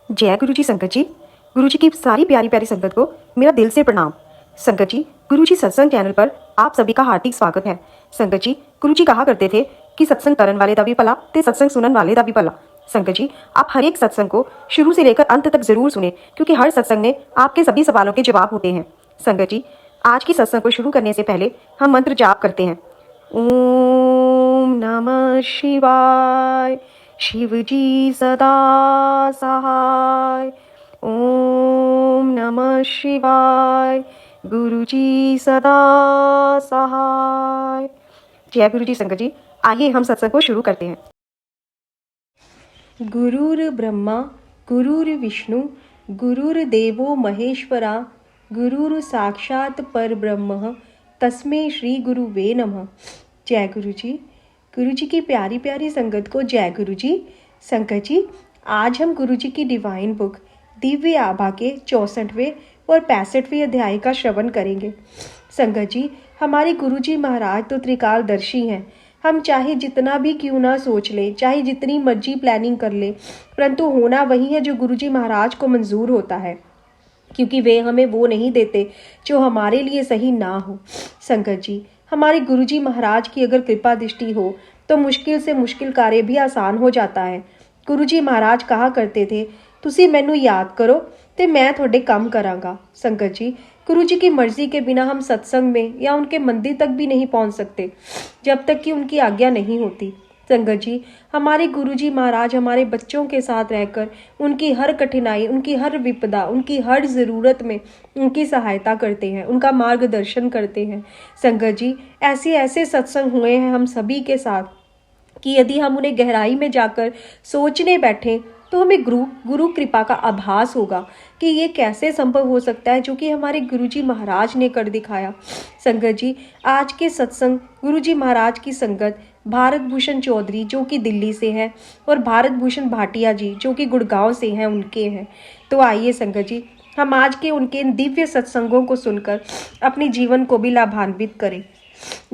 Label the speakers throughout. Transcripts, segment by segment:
Speaker 1: जय गुरु जी संगत जी। गुरु जी की सारी प्यारी प्यारी संगत को मेरा दिल से प्रणाम। संगत जी, गुरु जी सत्संग चैनल पर आप सभी का हार्दिक स्वागत है। संगत जी, गुरु जी कहा करते थे कि सत्संग करन वाले दा भी भला ते सत्संग सुनन वाले दा भी भला। संगत जी, आप हर एक सत्संग को शुरू से लेकर अंत तक जरूर सुने, क्योंकि हर सत्संग में आपके सभी सवालों के जवाब होते हैं। संगत जी, आज की सत्संग को शुरू करने से पहले हम मंत्र जाप करते हैं। ओम नमः शिवाय, शिव जी सदा सहाय। ओम नमः शिवाय, गुरु जी सदा सहाय। जय गुरु जी संगत जी, आइए हम सत्संग को शुरू करते हैं।
Speaker 2: गुरुर् ब्रह्मा गुरुर्विष्णु गुरुर्देवो महेश्वरा गुरुर् साक्षात परब्रह्म तस्मै श्री गुरुवे नमः। जय गुरु जी। गुरु जी की प्यारी प्यारी संगत को जय गुरु जी। संगत जी, आज हम गुरु जी की डिवाइन बुक दिव्य आभा के 64वें और 65वें अध्याय का श्रवण करेंगे। संगत जी, हमारे गुरु जी महाराज तो त्रिकालदर्शी हैं। हम चाहे जितना भी क्यों ना सोच लें, चाहे जितनी मर्जी प्लानिंग कर लें, परंतु होना वही है जो गुरु जी महाराज को मंजूर होता है, क्योंकि वे हमें वो नहीं देते जो हमारे लिए सही ना हो। संगत जी, हमारे गुरुजी महाराज की अगर कृपा दृष्टि हो तो मुश्किल से मुश्किल कार्य भी आसान हो जाता है। गुरुजी महाराज कहा करते थे, तुसी मैनू याद करो ते मैं थोड़े काम करांगा। संगत जी, गुरु जी की मर्जी के बिना हम सत्संग में या उनके मंदिर तक भी नहीं पहुंच सकते जब तक कि उनकी आज्ञा नहीं होती। संगत जी, हमारे गुरुजी महाराज हमारे बच्चों के साथ रहकर उनकी हर कठिनाई, उनकी हर विपदा, उनकी हर ज़रूरत में उनकी सहायता करते हैं, उनका मार्गदर्शन करते हैं। संगत जी, ऐसे ऐसे सत्संग हुए हैं हम सभी के साथ कि यदि हम उन्हें गहराई में जाकर सोचने बैठें तो हमें गुरु कृपा का आभास होगा कि ये कैसे संभव हो सकता है, जो कि हमारे गुरुजी महाराज ने कर दिखाया। संगत जी, आज के सत्संग गुरुजी महाराज की संगत भारत भूषण चौधरी जो कि दिल्ली से है और भारत भूषण भाटिया जी जो कि गुड़गांव से हैं, उनके हैं। तो आइए संगत जी, हम आज के उनके दिव्य सत्संगों को सुनकर अपने जीवन को भी लाभान्वित करें।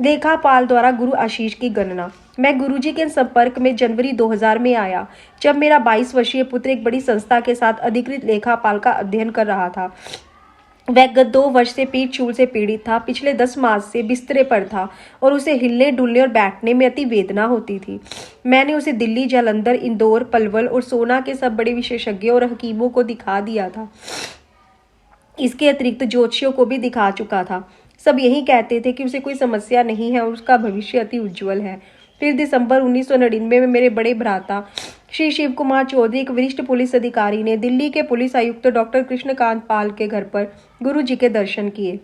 Speaker 2: लेखापाल द्वारा गुरु आशीष की गणना। मैं गुरुजी के संपर्क में जनवरी 2000 में आया, जब मेरा 22 वर्षीय पुत्र एक बड़ी संस्था के साथ अधिकृत लेखापाल का अध्ययन कर रहा था। वह गत 2 वर्ष से पीठ चूल से पीड़ित था, पिछले 10 मास से बिस्तरे पर था और उसे हिलने डुलने और बैठने में अति वेदना होती थी। मैंने उसे दिल्ली, जालंधर, इंदौर, पलवल और सोना के सब बड़े विशेषज्ञों और हकीमों को दिखा दिया था। इसके अतिरिक्त ज्योतिषियों को भी दिखा चुका था। सब यही कहते थे कि उसे कोई समस्या नहीं है और उसका भविष्य अति उज्जवल है। फिर दिसंबर 1999 में मेरे बड़े भ्राता श्री शिव कुमार चौधरी, एक वरिष्ठ पुलिस अधिकारी, ने दिल्ली के पुलिस आयुक्त डॉक्टर कृष्णकांत पाल के घर पर गुरु जी के दर्शन किए।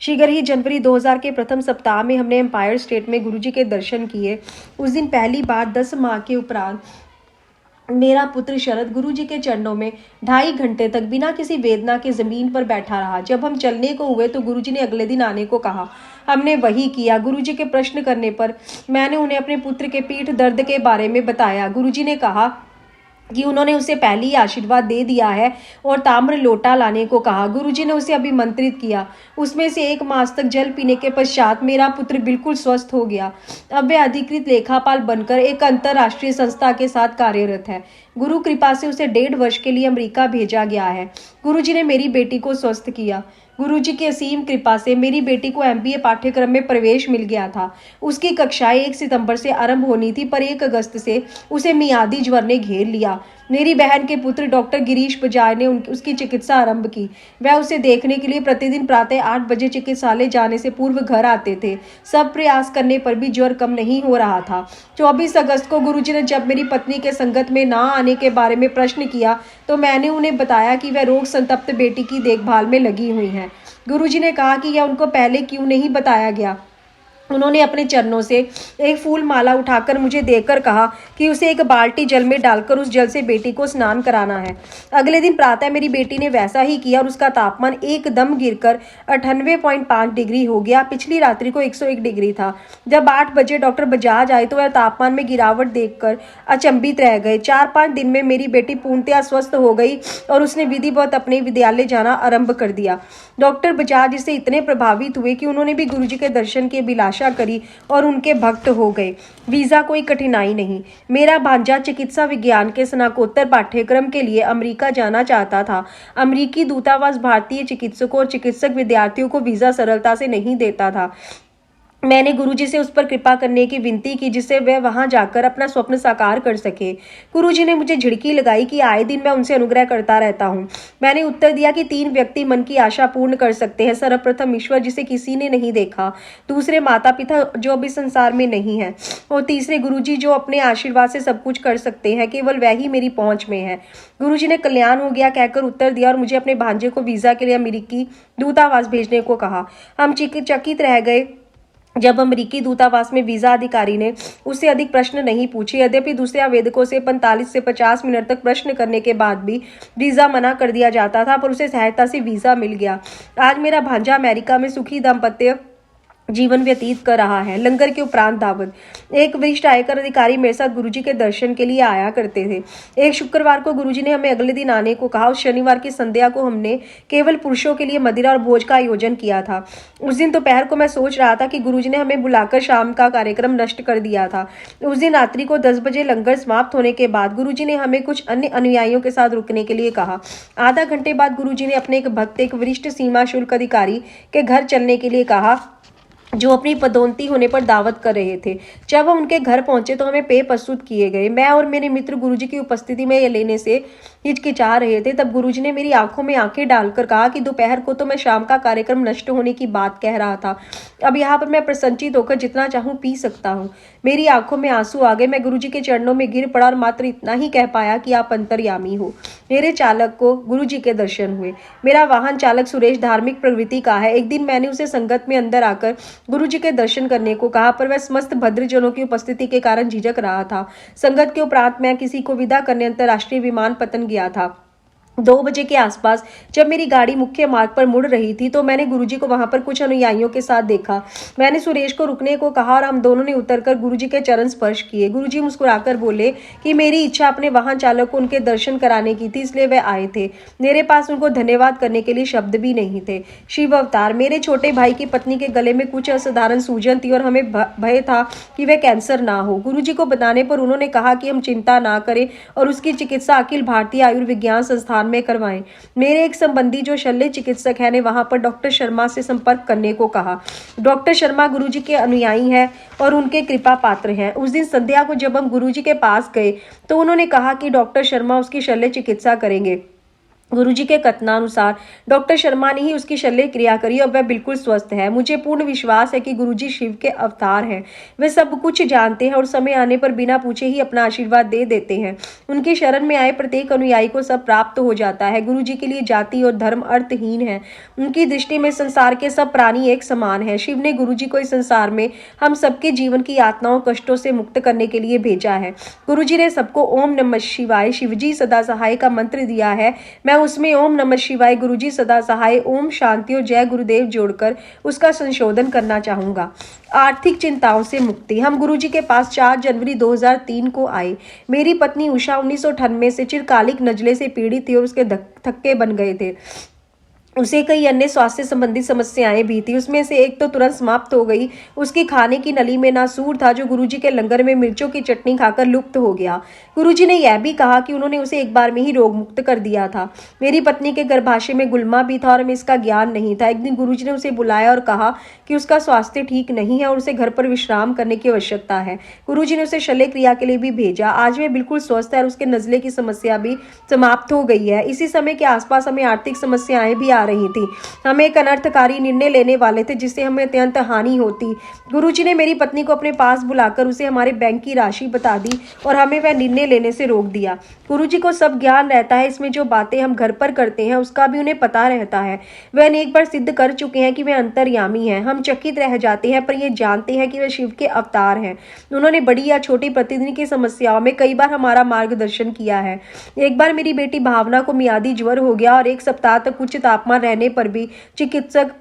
Speaker 2: शीघ्र ही जनवरी 2000 के प्रथम सप्ताह में हमने एम्पायर स्टेट में गुरु जी के दर्शन किए। उस दिन पहली बार 10 माह के उपरांत मेरा पुत्र शरद गुरु जी के चरणों में 2.5 घंटे तक बिना किसी वेदना के जमीन पर बैठा रहा। जब हम चलने को हुए तो गुरु जी ने अगले दिन आने को कहा। हमने वही किया। गुरु जी के प्रश्न करने पर मैंने उन्हें अपने पुत्र के पीठ दर्द के बारे में बताया। गुरु जी ने कहा कि उन्होंने उसे पहले ही आशीर्वाद दे दिया है और ताम्र लोटा लाने को कहा। गुरुजी ने उसे अभिमंत्रित किया। उसमें से 1 मास तक जल पीने के पश्चात मेरा पुत्र बिल्कुल स्वस्थ हो गया। अब वह अधिकृत लेखापाल बनकर एक अंतर्राष्ट्रीय संस्था के साथ कार्यरत है। गुरु कृपा से उसे 1.5 वर्ष के लिए अमेरिका भेजा गया है। गुरुजी ने मेरी बेटी को स्वस्थ किया। गुरुजी की असीम कृपा से मेरी बेटी को MBA पाठ्यक्रम में प्रवेश मिल गया था। उसकी कक्षाएं 1 सितंबर से आरंभ होनी थी, पर 1 अगस्त से उसे मियादी ज्वर ने घेर लिया। मेरी बहन के पुत्र डॉक्टर गिरीश बजाज ने उसकी चिकित्सा आरंभ की। वह उसे देखने के लिए प्रतिदिन प्रातः 8 बजे चिकित्सालय जाने से पूर्व घर आते थे। सब प्रयास करने पर भी ज्वर कम नहीं हो रहा था। 24 अगस्त को गुरुजी ने जब मेरी पत्नी के संगत में ना आने के बारे में प्रश्न किया तो मैंने उन्हें बताया कि वह रोग संतप्त बेटी की देखभाल में लगी हुई हैं। गुरुजी ने कहा कि यह उनको पहले क्यों नहीं बताया गया। उन्होंने अपने चरणों से एक फूल माला उठाकर मुझे देकर कहा कि उसे एक बाल्टी जल में डालकर उस जल से बेटी को स्नान कराना है। अगले दिन प्रातः मेरी बेटी ने वैसा ही किया और उसका तापमान एकदम गिरकर 98.5 डिग्री हो गया। पिछली रात्रि को 101 डिग्री था। जब 8 बजे डॉक्टर बजाज आए तो वह तापमान में गिरावट देखकर अचंभित रह गए। 4-5 दिन में मेरी बेटी पूर्णतया स्वस्थ हो गई और उसने विधिवत अपने विद्यालय जाना आरंभ कर दिया। डॉक्टर बजाज इससे इतने प्रभावित हुए कि उन्होंने भी गुरुजी के दर्शन की अभिलाषा आशा करी और उनके भक्त हो गए। वीज़ा कोई कठिनाई नहीं। मेरा भांजा चिकित्सा विज्ञान के स्नातकोत्तर पाठ्यक्रम के लिए अमेरिका जाना चाहता था। अमेरिकी दूतावास भारतीय चिकित्सकों और चिकित्सक विद्यार्थियों को वीज़ा सरलता से नहीं देता था। मैंने गुरुजी से उस पर कृपा करने की विनती की जिससे वह वहां जाकर अपना स्वप्न साकार कर सके। गुरुजी ने मुझे झिड़की लगाई कि आए दिन मैं उनसे अनुग्रह करता रहता हूँ। मैंने उत्तर दिया कि 3 व्यक्ति मन की आशा पूर्ण कर सकते हैं। सर्वप्रथम ईश्वर जिसे किसी ने नहीं देखा, दूसरे माता पिता जो अभी संसार में नहीं है, और तीसरे गुरुजी जो अपने आशीर्वाद से सब कुछ कर सकते हैं। केवल वह ही मेरी पहुंच में है। गुरुजी ने कल्याण हो गया कहकर उत्तर दिया और मुझे अपने भांजे को वीजा के लिए अमेरिकी दूतावास भेजने को कहा। हम चकित रह गए जब अमेरिकी दूतावास में वीजा अधिकारी ने उससे अधिक प्रश्न नहीं पूछे। यद्यपि दूसरे आवेदकों से 45 से 50 मिनट तक प्रश्न करने के बाद भी वीजा मना कर दिया जाता था, पर उसे सहायता से वीजा मिल गया। आज मेरा भांजा अमेरिका में सुखी दाम्पत्य जीवन व्यतीत कर रहा है। लंगर के उपरांत दावत। एक वरिष्ठ आयकर अधिकारी मेरे साथ गुरुजी के दर्शन के लिए आया करते थे। एक शुक्रवार को गुरुजी ने हमें अगले दिन आने को कहा। उस शनिवार की संध्या को हमने केवल पुरुषों के लिए मदिरा और भोज का आयोजन किया था। उस दिन दोपहर को मैं सोच रहा था कि गुरुजी ने हमें बुलाकर शाम का कार्यक्रम नष्ट कर दिया था। उस दिन रात्रि को 10 बजे लंगर समाप्त होने के बाद गुरुजी ने हमें कुछ अन्य अनुयायियों के साथ रुकने के लिए कहा। आधा घंटे बाद गुरुजी ने अपने एक भक्त, एक वरिष्ठ सीमा शुल्क अधिकारी के घर चलने के लिए कहा जो अपनी पदोन्नति होने पर दावत कर रहे थे। जब हम उनके घर पहुंचे तो हमें पेय प्रस्तुत किए गए। मैं और मेरे मित्र गुरुजी की उपस्थिति में ये लेने से हिचकिचा रहे थे। तब गुरुजी ने मेरी आंखों में आंखें डालकर कहा कि दोपहर को तो मैं शाम का कार्यक्रम नष्ट होने की बात कह रहा था। अब यहाँ पर मैं प्रसन्नचित होकर जितना चाहूँ पी सकता हूँ। मेरी आंखों में आंसू आ गए। मैं गुरुजी के चरणों में गिर पड़ा और मात्र इतना ही कह पाया कि आप अंतर्यामी हो। मेरे चालक को गुरुजी के दर्शन हुए। मेरा वाहन चालक सुरेश धार्मिक प्रवृत्ति का है। एक दिन मैंने उसे संगत में अंदर आकर गुरुजी के दर्शन करने को कहा, पर वह समस्त भद्रजनों की उपस्थिति के कारण झिझक रहा था। संगत के उपरांत मैं किसी को विदा करने अंतर्राष्ट्रीय विमानपत्तन गया था। 2 बजे के आसपास जब मेरी गाड़ी मुख्य मार्ग पर मुड़ रही थी तो मैंने गुरुजी को वहां पर कुछ अनुयायियों के साथ देखा। मैंने सुरेश को रुकने को कहा और हम दोनों ने उतरकर गुरुजी के चरण स्पर्श किए। गुरुजी मुस्कुराकर बोले कि मेरी इच्छा अपने वाहन चालक को उनके दर्शन कराने की थी, इसलिए वह आए थे। मेरे पास उनको धन्यवाद करने के लिए शब्द भी नहीं थे। शिव अवतार। मेरे छोटे भाई की पत्नी के गले में कुछ असाधारण सूजन थी और हमें भय था कि वह कैंसर ना हो। गुरुजी को बताने पर उन्होंने कहा कि हम चिंता ना करें और उसकी चिकित्सा अखिल भारतीय आयुर्विज्ञान संस्थान में करवाएं। मेरे एक संबंधी जो शल्य चिकित्सक है ने वहां पर डॉक्टर शर्मा से संपर्क करने को कहा। डॉक्टर शर्मा गुरुजी के अनुयायी हैं और उनके कृपा पात्र हैं। उस दिन संध्या को जब हम गुरुजी के पास गए तो उन्होंने कहा कि डॉक्टर शर्मा उसकी शल्य चिकित्सा करेंगे। गुरुजी के कथनानुसार डॉक्टर शर्मा ने ही उसकी शल्य क्रिया करी और वह बिल्कुल स्वस्थ है। मुझे पूर्ण विश्वास है कि गुरुजी शिव के अवतार हैं। वे सब कुछ जानते हैं और समय आने पर बिना पूछे ही अपना आशीर्वाद दे देते हैं। उनकी शरण में आए प्रत्येक अनुयायी को सब प्राप्त हो जाता है। गुरुजी के लिए जाति और धर्म अर्थहीन है। उनकी दृष्टि में संसार के सब प्राणी एक समान है। शिव ने गुरुजी को इस संसार में हम सबके जीवन की यातनाओं कष्टों से मुक्त करने के लिए भेजा है। गुरुजी ने सबको ओम नमः शिवाय शिवजी सदा सहाय का मंत्र दिया है। मैं उसमें ओम नमः शिवाय गुरुजी सदा सहाय, ओम शांति और जय गुरुदेव जोड़कर उसका संशोधन करना चाहूंगा। आर्थिक चिंताओं से मुक्ति। हम गुरुजी के पास 4 जनवरी 2003 को आए। मेरी पत्नी उषा 1998 से चिरकालिक नजले से पीड़ित थी और उसके थक्के बन गए थे। उसे कई अन्य स्वास्थ्य संबंधी समस्याएं भी थी। उसमें से एक तो तुरंत समाप्त हो गई। उसकी खाने की नली में नासूर था जो गुरुजी के लंगर में मिर्चों की चटनी खाकर लुप्त हो गया। गुरुजी ने यह भी कहा कि उन्होंने उसे एक बार में ही रोग मुक्त कर दिया था। मेरी पत्नी के गर्भाशय में गुल्मा भी था और हमें इसका ज्ञान नहीं था। एक दिन गुरुजी ने उसे बुलाया और कहा कि उसका स्वास्थ्य ठीक नहीं है और उसे घर पर विश्राम करने की आवश्यकता है। गुरुजी ने उसे शल्य क्रिया के लिए भी भेजा। आज वह बिल्कुल स्वस्थ है और उसके नजले की समस्या भी समाप्त हो गई है। इसी समय के आसपास हमें आर्थिक समस्याएं भी आ रही थी। हम एक अनर्थकारी निर्णय लेने वाले थे जिससे हमें अत्यंत हानि होती। गुरुजी ने मेरी पत्नी को अपने पास बुलाकर उसे हमारे बैंक की राशि बता दी और हमें वह निर्णय लेने से रोक दिया। गुरुजी को सब ज्ञान रहता है। इसमें जो बातें हम घर पर करते हैं उसका भी उन्हें पता रहता है। वह अनेक बार सिद्ध कर चुके हैं कि वे अंतर्यामी हैं। हम चकित रह जाते हैं पर ये जानते हैं कि वे शिव के अवतार हैं। उन्होंने बड़ी या छोटी प्रतिदिन की समस्याओं में कई बार हमारा मार्गदर्शन किया है। एक बार मेरी बेटी भावना को मियादी ज्वर हो गया और 1 सप्ताह तक उच्च तापमान रहने पर भी चिकित्सक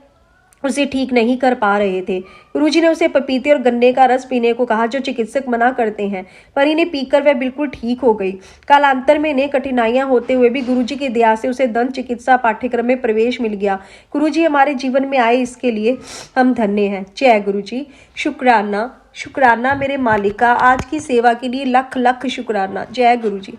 Speaker 2: उसे ठीक नहीं कर पा रहे थे। गुरुजी ने उसे पपीते और गन्ने का रस पीने को कहा, जो चिकित्सक मना करते हैं, पर इन्हें पीकर वह बिल्कुल ठीक हो गई। कालांतर में इन्हें कठिनाइयां होते हुए भी गुरुजी की दया से उसे दंत चिकित्सा पाठ्यक्रम में प्रवेश मिल गया। गुरुजी हमारे जीवन में आए, इसके लिए हम धन्य हैं। जय गुरुजी। शुक्राना शुक्राना मेरे मालिका, आज की सेवा के लिए लख लख शुक्राना। जय गुरुजी।